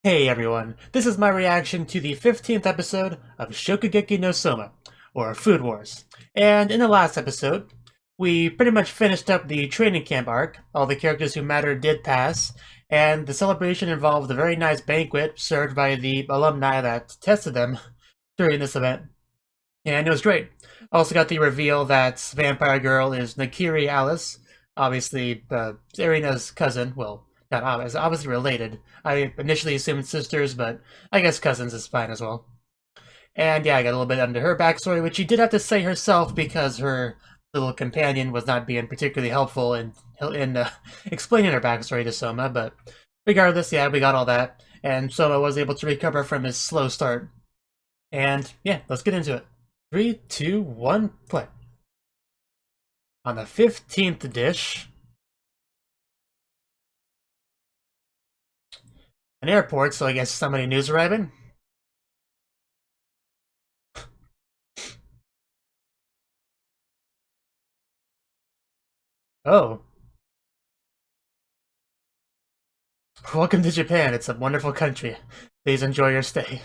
Hey everyone, this is my reaction to the 15th episode of Shokugeki no Souma, or Food Wars. And in the last episode, we pretty much finished up the training camp arc. All the characters who mattered did pass, and the celebration involved a very nice banquet served by the alumni that tested them during this event. And it was great. Also got the reveal that Vampire Girl is Nakiri Alice, obviously Irina's cousin. Well, not obviously related. I initially assumed sisters, but I guess cousins is fine as well. And yeah, I got a little bit into her backstory, which she did have to say herself because her little companion was not being particularly helpful in explaining her backstory to Souma. But regardless, yeah, we got all that, and Souma was able to recover from his slow start. And yeah, let's get into it. 3, 2, 1, play. On the 15th dish, an airport, so I guess somebody new's arriving. Oh. Welcome to Japan. It's a wonderful country. Please enjoy your stay.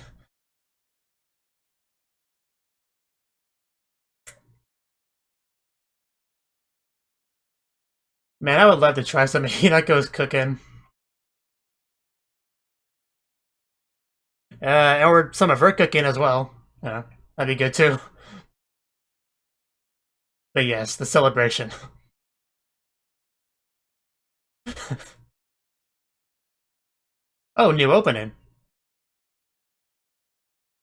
Man, I would love to try some Hinako's cooking. Or some of her cooking as well. Yeah, that'd be good too. But yes, the celebration. Oh, new opening.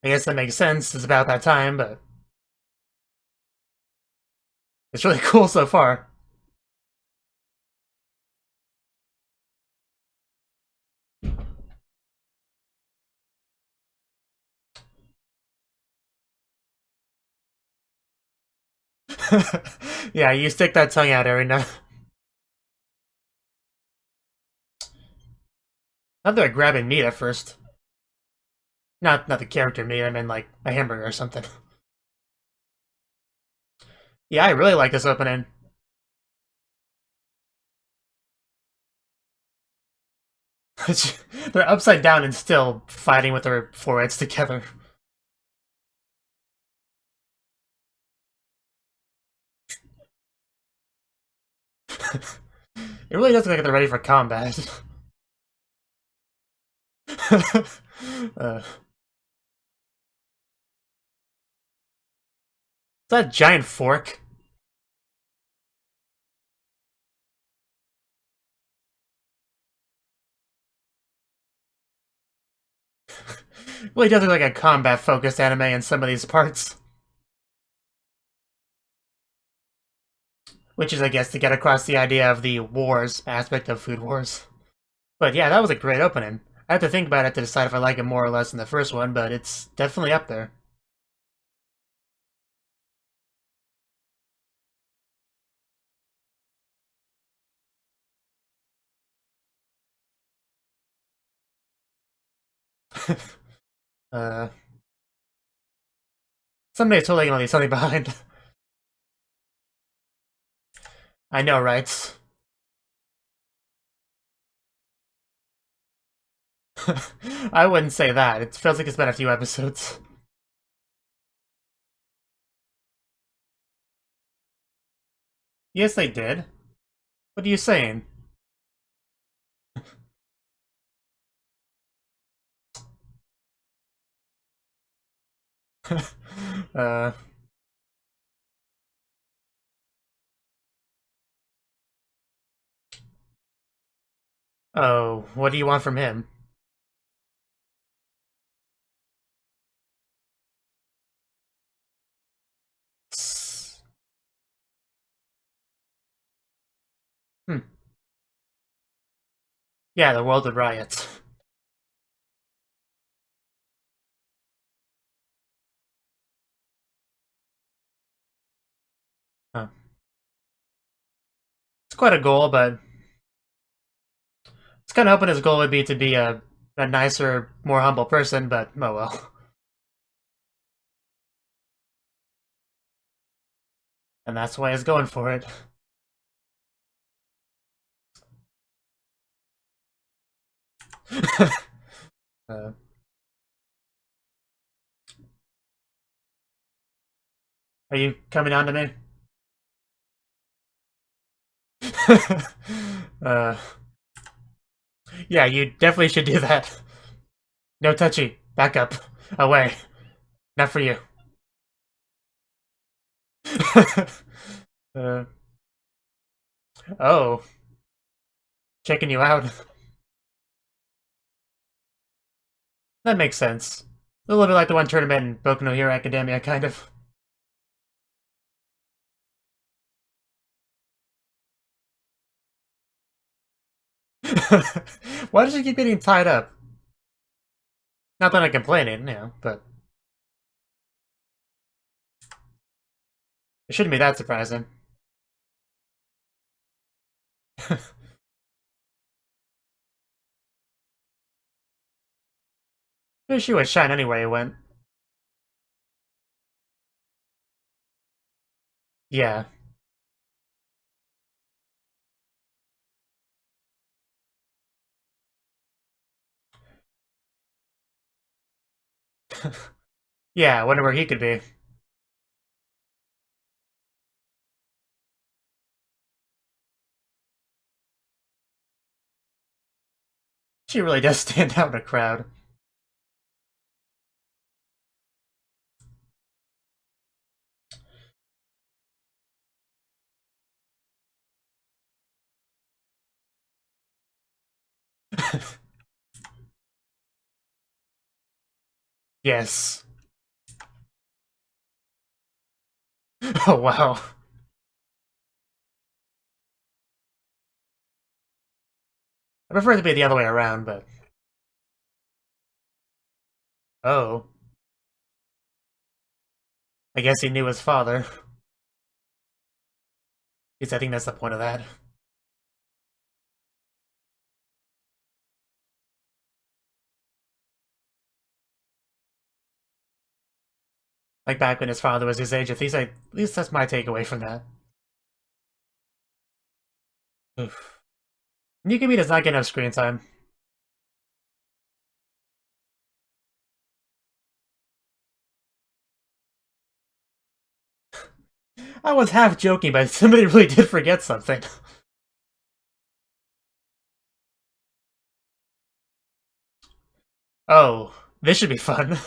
I guess that makes sense. It's about that time, but it's really cool so far. Yeah, you stick that tongue out every now. I thought they were grabbing meat at first. Not the character meat, I mean like a hamburger or something. Yeah, I really like this opening. They're upside down and still fighting with their foreheads together. It really does look like they're ready for combat. Is that a giant fork? It really does look like a combat-focused anime in some of these parts. Which is, I guess, to get across the idea of the wars aspect of Food Wars. But yeah, that was a great opening. I have to think about it to decide if I like it more or less than the first one, but it's definitely up there. uh, Somebody's totally gonna leave something behind. I know, right? I wouldn't say that. It feels like it's been a few episodes. Yes, they did. What are you saying? uh... Oh, what do you want from him? Hmm. Yeah, the world of riots. Huh. It's quite a goal, but it's kind of hoping his goal would be to be a nicer, more humble person, but oh well. And that's why he's going for it. Uh, are you coming on to me? uh, yeah, you definitely should do that. No touchy. Back up. Away. Not for you. uh, oh. Checking you out. That makes sense. A little bit like the one tournament in Boku no Hero Academia, kind of. Why does she keep getting tied up? Not that I'm complaining, but it shouldn't be that surprising. She would shine anywhere he went. Yeah. Yeah, I wonder where he could be. She really does stand out in a crowd. Yes. Oh, wow. I prefer it to be the other way around, but... Oh. I guess he knew his father. At least I think that's the point of that. Like back when his father was his age, at least that's my takeaway from that. Oof. Nikumi does not get enough screen time. I was half joking, but somebody really did forget something. Oh, this should be fun.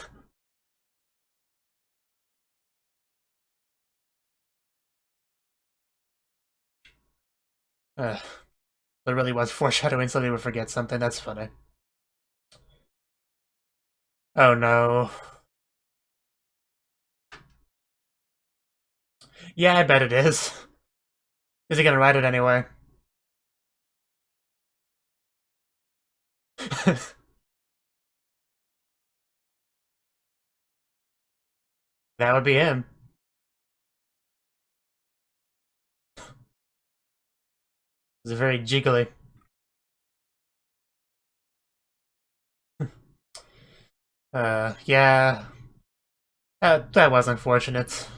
There really was foreshadowing somebody would forget something. That's funny. Oh no. Yeah, I bet it is. Is he gonna write it anyway? That would be him. He's very jiggly. Yeah. That was unfortunate.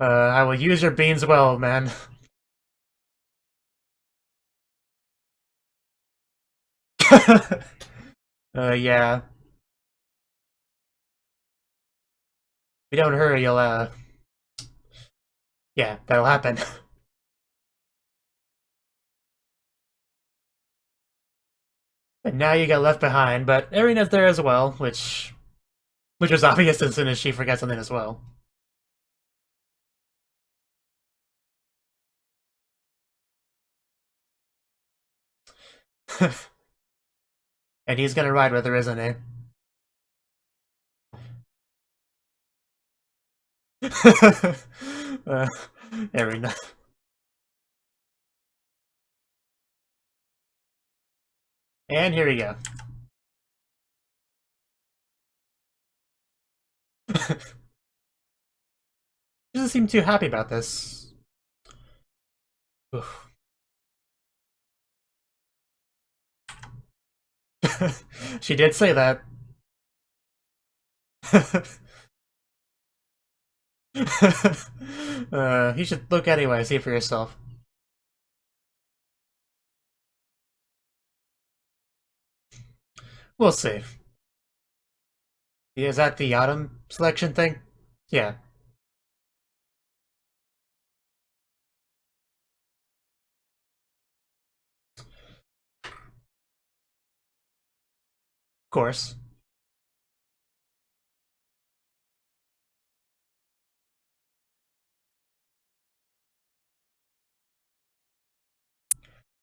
I will use your beans well, man. Yeah. If you don't hurry, you'll, yeah, that'll happen. And now you get left behind, but Erina's there as well, which was obvious as soon as she forgot something as well. And he's gonna ride with her, isn't he? Erina. And here we go. She doesn't seem too happy about this. Oof. She did say that. You should look anyway, see for yourself. We'll see. Is that the autumn selection thing? Yeah, of course.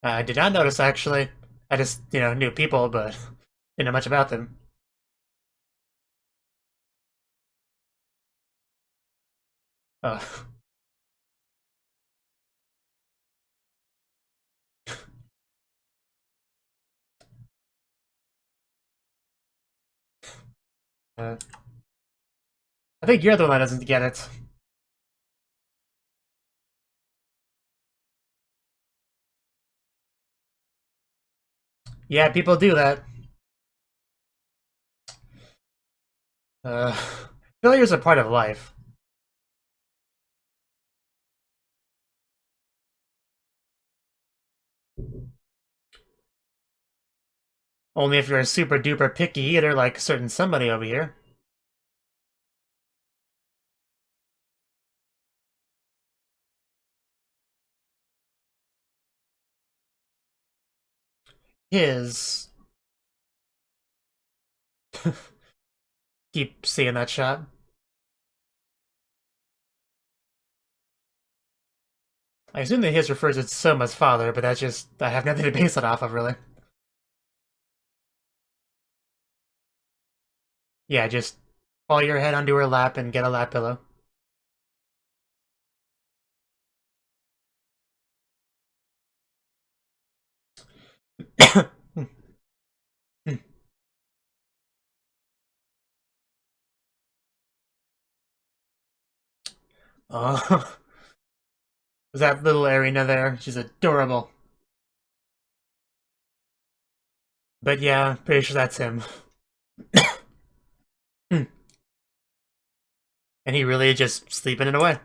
I did not notice, actually. I just, knew people, but didn't know much about them. Uh, uh, I think you're the one that doesn't get it. Yeah, people do that. Uh, Failure's a part of life. Only if you're a super duper picky eater like certain somebody over here. His. Keep seeing that shot. I assume that his refers to Souma's father, but that's just. I have nothing to base it off of, really. Yeah, just fall your head onto her lap and get a lap pillow. Oh, that little Arena there. She's adorable. But yeah, pretty sure that's him. And he really is just sleeping it away.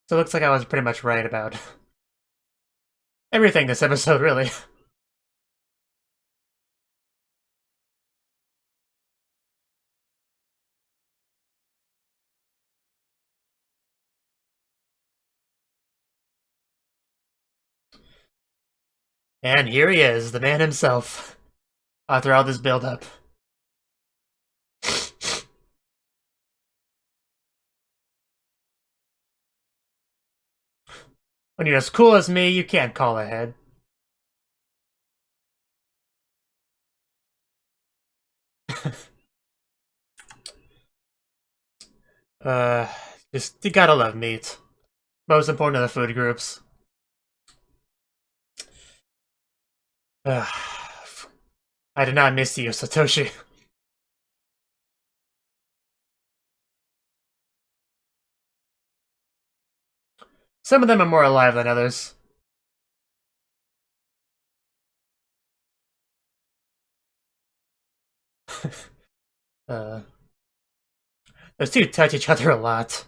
So it looks like I was pretty much right about everything this episode, really. And here he is, the man himself, after all this build-up. When you're as cool as me, you can't call ahead. uh, just, you gotta love meat. Most important of the food groups. I did not miss you, Satoshi. Some of them are more alive than others. uh, those two touch each other a lot.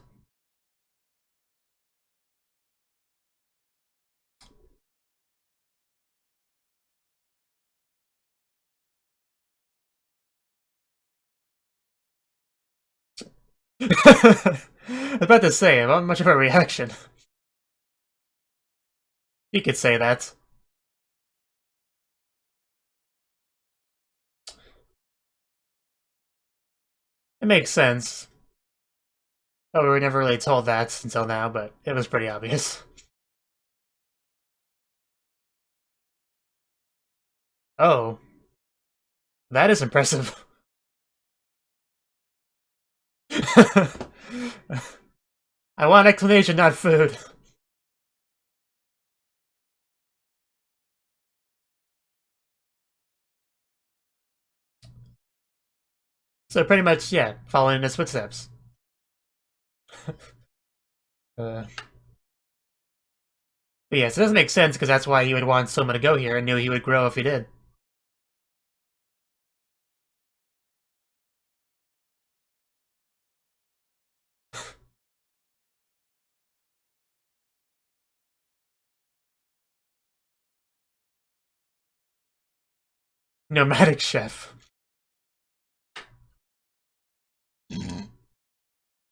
I was about to say, not much of a reaction. You could say that. It makes sense. Oh, we were never really told that until now, but it was pretty obvious. Oh, that is impressive. I want explanation, not food. So pretty much, yeah, following in his footsteps. But yes, it doesn't make sense because that's why he would want Souma to go here and knew he would grow if he did. Nomadic chef.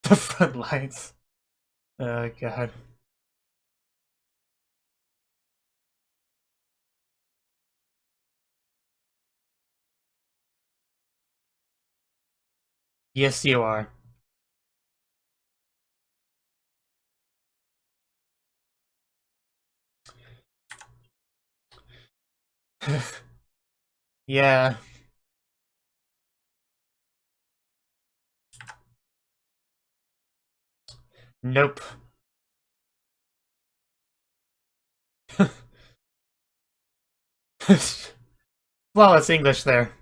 The front lines. Oh god. Yes, you are. Yeah. Nope. Flawless English there.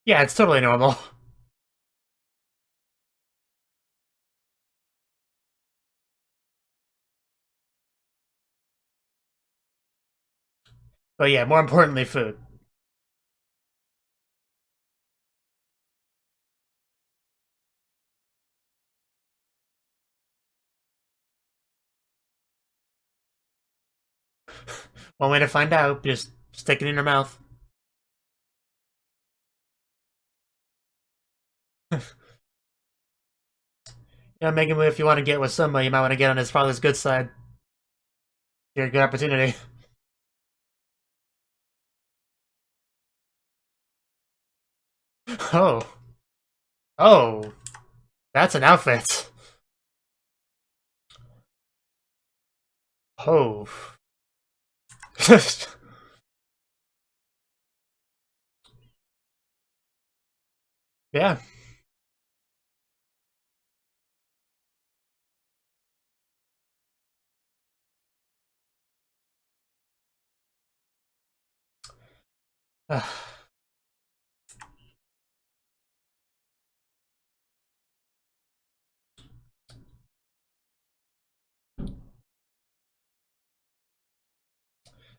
Yeah, it's totally normal. But yeah, more importantly, food. One way to find out, just stick it in her mouth. Yeah, make a move if you want to get with somebody, you might want to get on his father's good side. You're a good opportunity. Oh. Oh. That's an outfit. Oh. Yeah.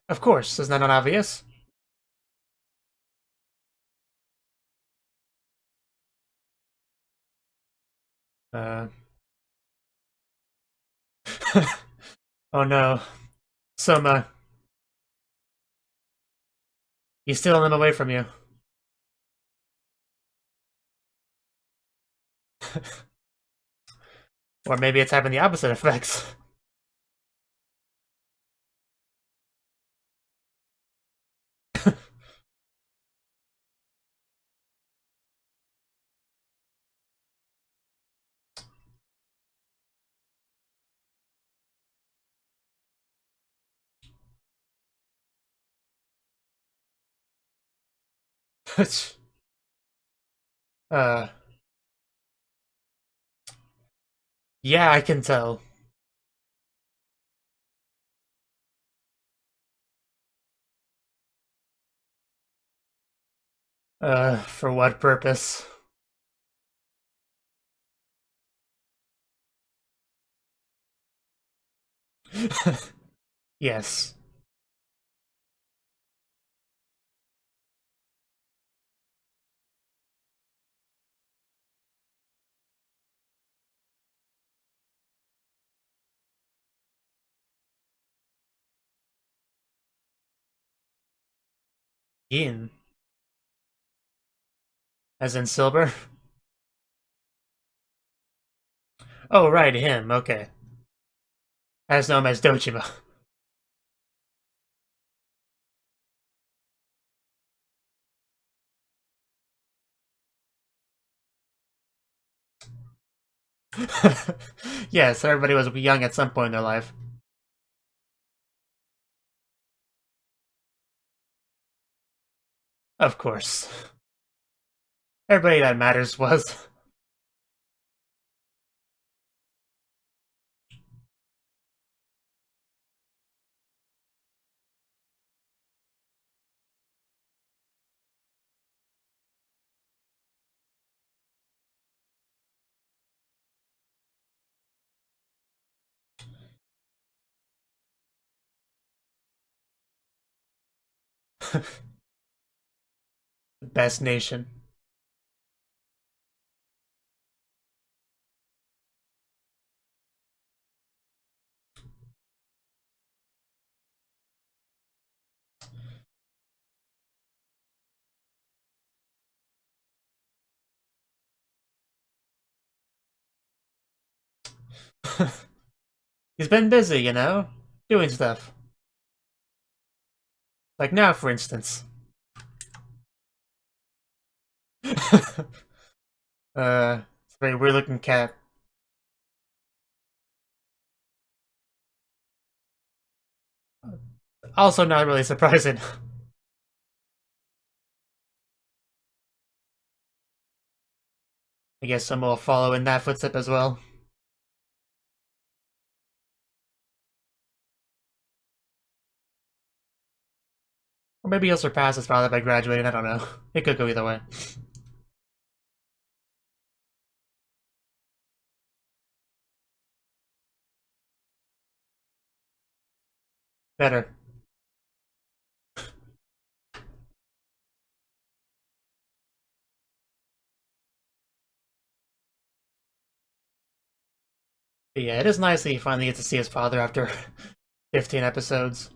Of course, isn't that not obvious? Uh. Oh no. Soma, he's stealing them away from you. Or maybe it's having the opposite effects. uh, yeah, I can tell. For what purpose? Yes. Yin. As in silver? Oh, right, him, okay. As known as Dojima. Yes, everybody was young at some point in their life. Of course. Everybody that matters was. Best nation. He's been busy, you know? Doing stuff. Like now, for instance. It's a very weird looking cat. Also not really surprising. I guess someone will follow in that footstep as well. Or maybe he'll surpass his father by graduating, I don't know. It could go either way. Better. But yeah, it is nice that he finally gets to see his father after 15 episodes.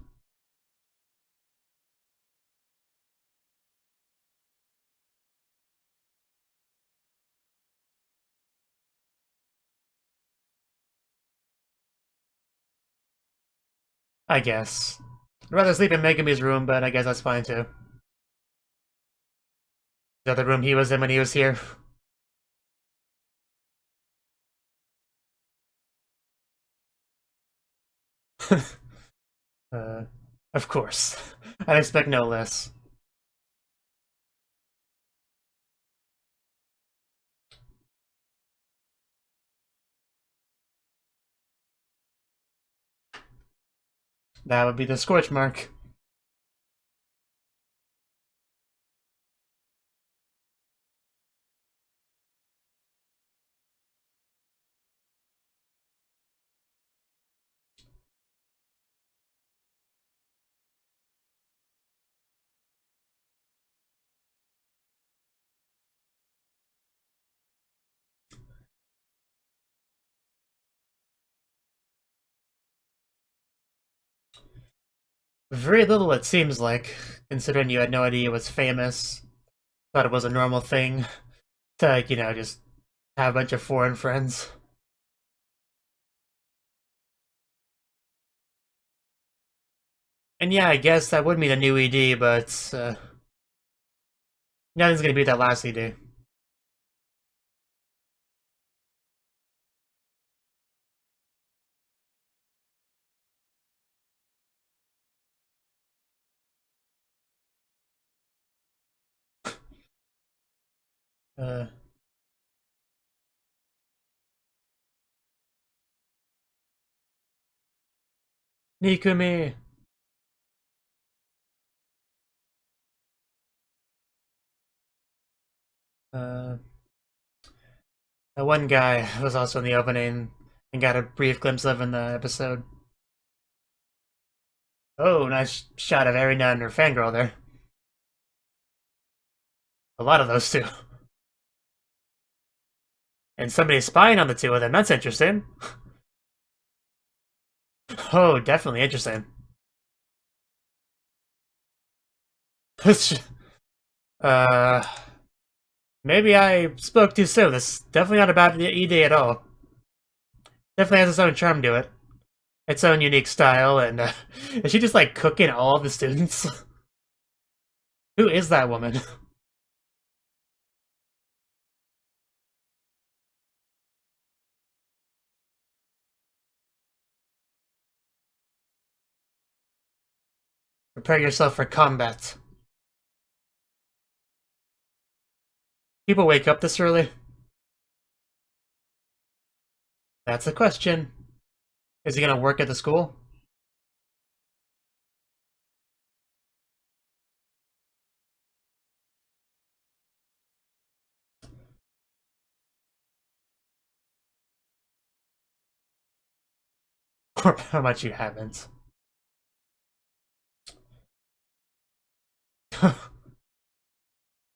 I guess. I'd rather sleep in Megami's room, but I guess that's fine too. The other room he was in when he was here. uh, of course. I'd expect no less. That would be the scorch mark. Very little, it seems like, considering you had no idea it was famous. Thought it was a normal thing to, you know, just have a bunch of foreign friends. And yeah, I guess that would mean a new ED, but nothing's gonna beat that last ED. Uh, Nikumi. Uh, that one guy was also in the opening and got a brief glimpse of in the episode. Oh, nice shot of Erina and her fangirl there. A lot of those two. And somebody spying on the two of them. That's interesting. Oh, definitely interesting. uh, maybe I spoke too soon. This is definitely not about ED at all. Definitely has its own charm to it. Its own unique style, and is she just like cooking all of the students? Who is that woman? Prepare yourself for combat. People wake up this early? That's the question. Is he gonna work at the school? Or how much you haven't?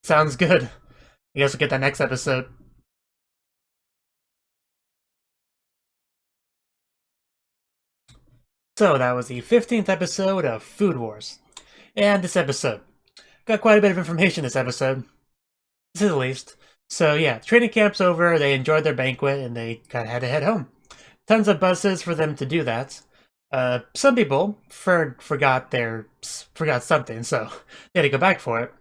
Sounds good. I guess we'll get that next episode. So that was the 15th episode of Food Wars. And this episode. Got quite a bit of information this episode. To say the least. So yeah, training camp's over, they enjoyed their banquet, and they kind of had to head home. Tons of buses for them to do that. Some people forgot something, so they had to go back for it.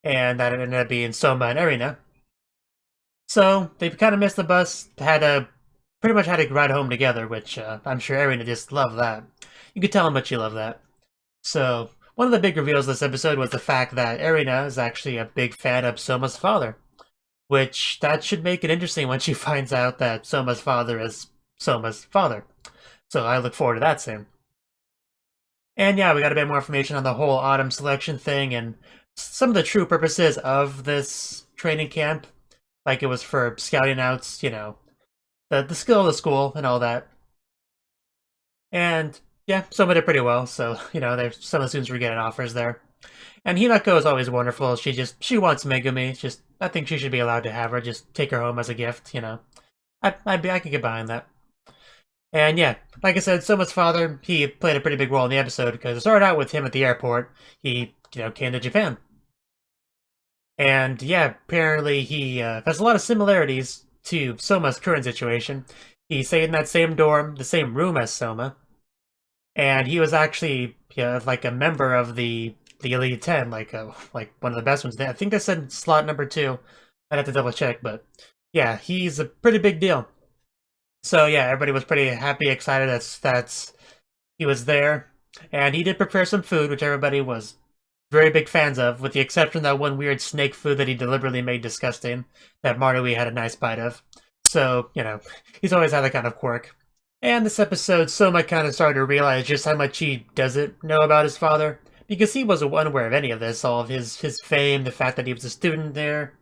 And that ended up being Souma and Erina. So they kind of missed the bus, pretty much had to ride home together, which I'm sure Erina just loved that. You could tell how much she loved that. So one of the big reveals this episode was the fact that Erina is actually a big fan of Souma's father. Which, that should make it interesting when she finds out that Souma's father is Souma's father. So I look forward to that soon. And yeah, we got a bit more information on the whole autumn selection thing and some of the true purposes of this training camp. Like it was for scouting out, you know, the skill of the school and all that. And yeah, Souma did pretty well, so, you know, there's some of the students were getting offers there. And Hinako is always wonderful. She wants Megumi. I think she should be allowed to have her. Just take her home as a gift, you know. I can get behind that. And yeah, like I said, Souma's father, he played a pretty big role in the episode because it started out with him at the airport. He, you know, came to Japan. And yeah, apparently he has a lot of similarities to Souma's current situation. He stayed in that same dorm, the same room as Souma. And he was actually like a member of the Elite 10, like one of the best ones. I think they said slot number 2. I'd have to double check, but yeah, he's a pretty big deal. So yeah, everybody was pretty happy, excited that he was there, and he did prepare some food, which everybody was very big fans of, with the exception of that one weird snake food that he deliberately made disgusting, that Marui had a nice bite of. So, you know, he's always had that kind of quirk. And this episode, Souma kind of started to realize just how much he doesn't know about his father. Because he wasn't unaware of any of this, all of his fame, the fact that he was a student there,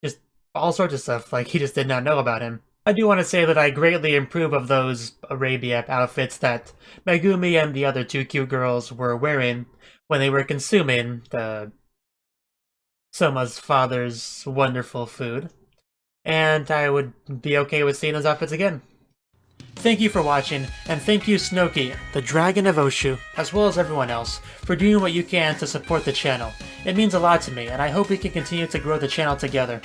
just all sorts of stuff, like he just did not know about him. I do want to say that I greatly approve of those Arabia outfits that Megumi and the other 2 cute girls were wearing when they were consuming the Souma's father's wonderful food. And I would be okay with seeing those outfits again. Thank you for watching, and thank you Cnouki, the Dragon of Oshu, as well as everyone else, for doing what you can to support the channel. It means a lot to me, and I hope we can continue to grow the channel together.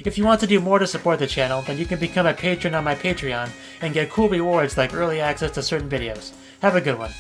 If you want to do more to support the channel, then you can become a patron on my Patreon, and get cool rewards like early access to certain videos. Have a good one.